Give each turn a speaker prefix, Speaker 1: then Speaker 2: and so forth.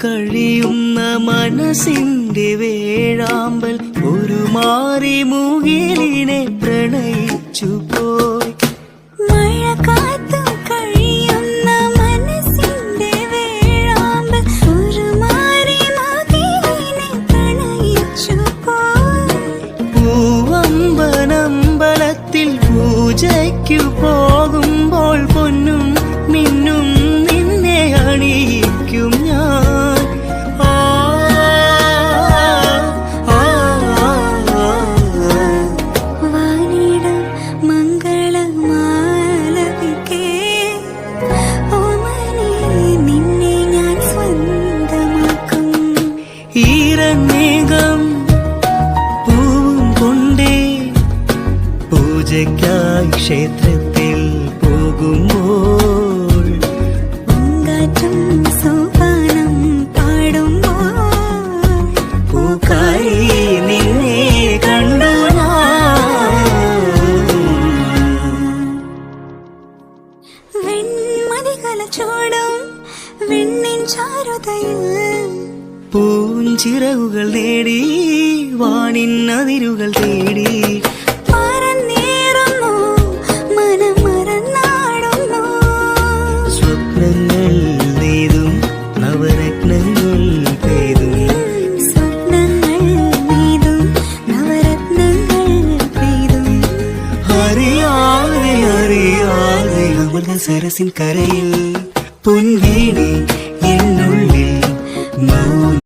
Speaker 1: കഴിയുന്ന മനസ്സിന്റെ വേഴാമ്പൽ ഒരു മാറി മുകിലിനെ പ്രണയിച്ചു പോയി.
Speaker 2: മഴ കാത്തു കഴിയുന്ന മനസ്സിന്റെ വേഴാമ്പൽ ഒരു മാറി മുകിലിനെ പ്രണയിച്ചു പോയി.
Speaker 1: പൂവമ്പനമ്പലത്തിൽ പൂജയ്ക്കു പോകുമ്പോൾ പൊന്നും മിന്നും നിന്നെ അണിയിക്കും ഞാൻ.
Speaker 2: വാനിടം മംഗളമാലപിക്കേ ഓമനേ നിന്നെ ഞാൻ സ്വന്തമാക്കും.
Speaker 1: ഈരമേഘം പൂവും കൊണ്ടേ പൂജയ്ക്കായി ക്ഷേത്രത്തിൽ പോകുമ്പോൾ
Speaker 2: പൂങ്കാറ്റും സോപാനം പാടുമ്പോൾ
Speaker 1: പൂക്കായി നിന്നെ കണ്ടു
Speaker 2: വെൺമതികല ചൂടും വെണ്ണിൻ ചാരുതയിൽ
Speaker 1: പൂഞ്ചിറകുകൾ നേടി വാനിൻ അതിരുകൾ തേടി
Speaker 2: പറന്നേറുന്നു മനം മറന്നാടുന്നു.
Speaker 1: സ്വപ്നങ്ങൾ നെയ്തും നവരത്നങ്ങൾ പെയ്തും
Speaker 2: സ്വപ്നങ്ങൾ നെയ്തും നവരത്നങ്ങൾ പെയ്തും
Speaker 1: അറിയാതെ അറിയാതെ അമൃത സരസിൻ കരയിൽ പൊൻവീ